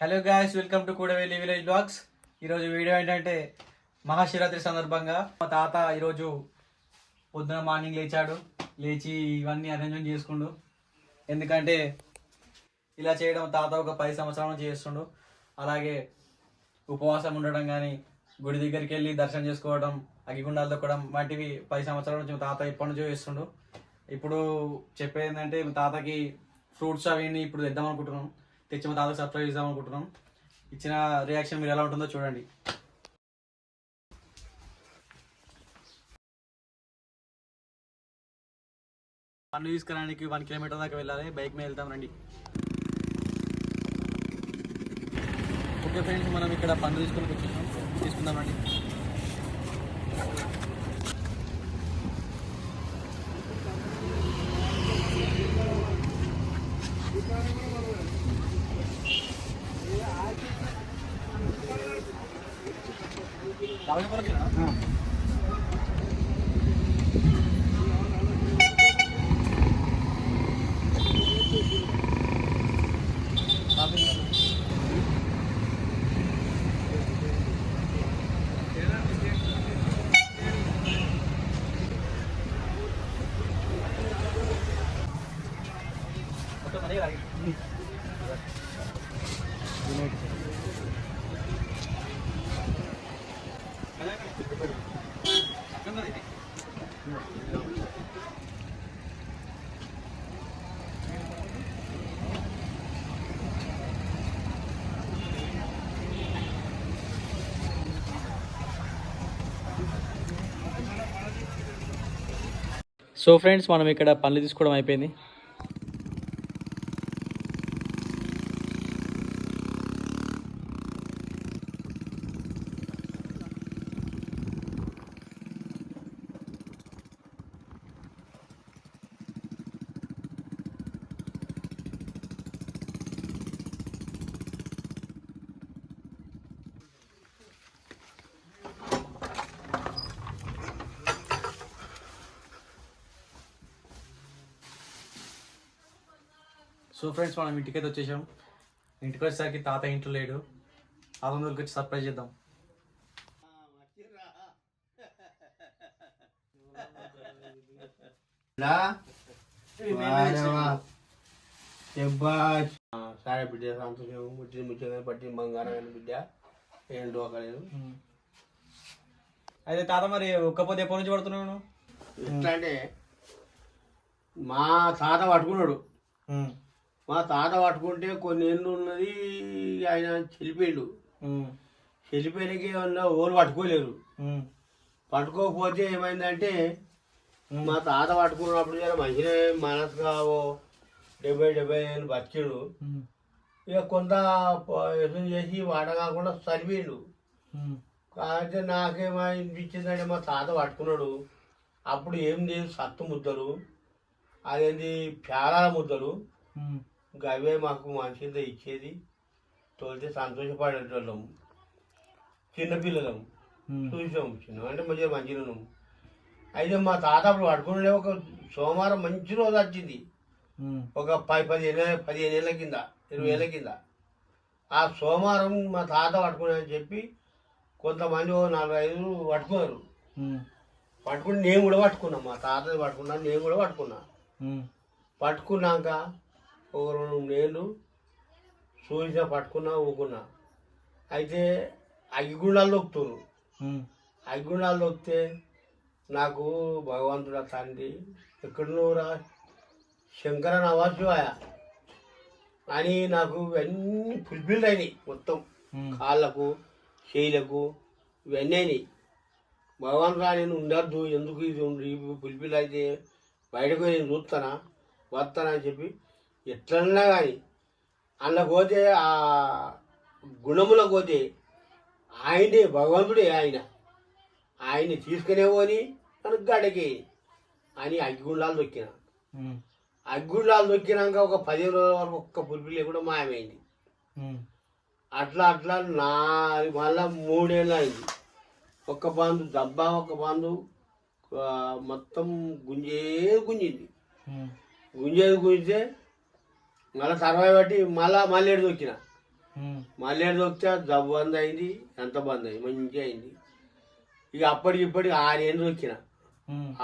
Hello guys, welcome to Kudavelli village vlogs. ఈరోజు వీడియో ఏంటంటే మహాశివరాత్రి సందర్భంగా మా తాత ఈరోజు పొద్దున మార్నింగ్ లేచి ఇవన్నీ అరేంజ్మెంట్ చేసుకుండు. ఎందుకంటే ఇలా చేయడం తాత ఒక 10 సంవత్సరాల నుంచి చేస్తుండు. అలాగే ఉపవాసం ఉండడం కానీ, గుడి దగ్గరికి వెళ్ళి దర్శనం చేసుకోవడం, అగ్గిగుండాలు తొక్కడం వంటివి 10 సంవత్సరాల నుంచి మా తాత ఎప్పటి నుంచో చేస్తుండు. ఇప్పుడు చెప్పేది ఏంటంటే మా తాతకి ఫ్రూట్స్ అవన్నీ ఇప్పుడు తెద్దాం అనుకుంటున్నాం. తెచ్చి మా తాతకు సర్ప్రైజ్ ఇద్దాం అనుకుంటున్నాం. ఇచ్చిన రియాక్షన్ మీరు ఎలా ఉంటుందో చూడండి. పండ్లు తీసుకురానికి 1 కిలోమీటర్ దాకా వెళ్ళాలి. బైక్ మీద వెళ్తాం రండి. ఓకే ఫ్రెండ్స్, మనం ఇక్కడ పండ్లు తీసుకుందాం రండి. సో ఫ్రెండ్స్, మనం ఇక్కడ పండ్లు తీసుకోవడం అయిపోయింది. సో ఫ్రెండ్స్, మనం ఇంటికైతే వచ్చేసాం. ఇంటికి వచ్చేసరికి తాత ఇంట్లో లేడు. తాతందరికి వచ్చి సర్ప్రైజ్ చేద్దాం. సరే బిడ్డ, సంతోషం ముచ్చగా పట్టి బంగారం బిడ్డ ఏం డోకలేదు. అయితే తాత, మరి ఒక్కపోతే ఎప్పటి నుంచి పడుతున్నావు? ఎట్లా అంటే మా తాత పట్టుకున్నాడు. మా తాత పట్టుకుంటే కొన్ని ఏళ్ళు ఉన్నది, ఆయన చెల్లిపోయిండు. చెల్లిపోయినకి ఏమన్నా ఓళ్ళు పట్టుకోలేరు. పట్టుకోకపోతే ఏమైందంటే మా తాత పట్టుకున్నప్పుడు జర మంచిగా మనసు కావో 70 ఏళ్ళు బతికిండు. ఇక కొంత యశం చేసి వాట కాకుండా చనిపోయిండు. అయితే నాకేమో అనిపించిందంటే మా తాత పట్టుకున్నాడు. అప్పుడు ఏం లేదు, సత్తు ముద్దలు, అదేంటి ప్యారాల ముద్దలు, అవే మాకు మంచిగా ఇచ్చేది. తోలితే సంతోషపడేటోళ్ళం. చిన్నపిల్లలం చూసాం, చిన్న అంటే మంచిగా ఉన్నాం. అయితే మా తాత అప్పుడు పట్టుకునే ఒక సోమవారం మంచి రోజు వచ్చింది. ఒక 15 ఏళ్ళ కింద, 20 ఏళ్ళ కింద. ఆ సోమవారం మా తాత పట్టుకున్నాయని చెప్పి కొంతమంది 4-5 పట్టుకున్నారు. పట్టుకుని నేను కూడా పట్టుకున్నా. మా తాత పట్టుకున్నాను, నేను కూడా పట్టుకున్నా. పట్టుకున్నాక ఒక 2 నెలలు చూసిన పట్టుకున్నా, ఊకున్నా. అయితే అగ్గిగుండాలు దొక్కుతున్నారు. అగ్గిగుండాలు దొక్కితే నాకు భగవంతుడు తండ్రి ఎక్కడున్నోరా శంకర నవాశివాయ అని నాకు ఇవన్నీ ఫుల్ఫిల్ అయినాయి. మొత్తం కాళ్ళకు, చేయిలకు ఇవన్నీ అయినాయి. భగవంతుడా, నేను ఉండద్దు, ఎందుకు ఇది ఫుల్ఫిల్ అయితే బయటకు నేను చూస్తానా వస్తానా అని చెప్పి ఎట్లన్నా కానీ అందులో పోతే ఆ గుణములో పోతే ఆయనే భగవంతుడే. ఆయన్ని తీసుకునే పోని నన్ను గడకి అని అగ్గిగుండాలు దొక్కిన. అగ్గిగుండాలు దొక్కినాక ఒక 10 రోజుల వరకు ఒక్క పులిపిల్లి కూడా మాయమైంది. అట్లా మళ్ళా 3 ఏళ్ళు అయింది. ఒక్క బంధు డబ్బా, ఒక్క బంధు మొత్తం గుంజింది. గుంజితే మళ్ళీ సర్వై బట్టి మళ్ళీ ఎడు దొక్కిన. మళ్ళీ ఏడు దొక్కితే జబ్బు బంద్ అయింది, ఎంత బంద్ అయింది, మంచిగా అయింది. ఇక అప్పటికి ఇప్పటికి 6 ఏళ్ళు దొక్కిన,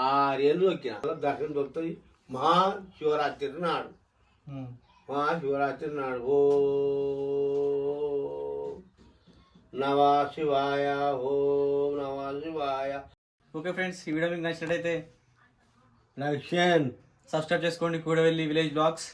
6 ఏళ్ళు దొక్కిన. దర్శనం దొరుకుతుంది మహాశివరాత్రి నాడు. మహాశివరాత్రి నాడు ఓ నమ శివాయ, ఓం నమ శివాయ. ఓకే ఫ్రెండ్స్, ఈ వీడియో మీకు నచ్చినట్టయితే లైక్ చేయండి, సబ్స్క్రైబ్ చేసుకోండి కూడవెల్లి విలేజ్ బ్లాగ్స్.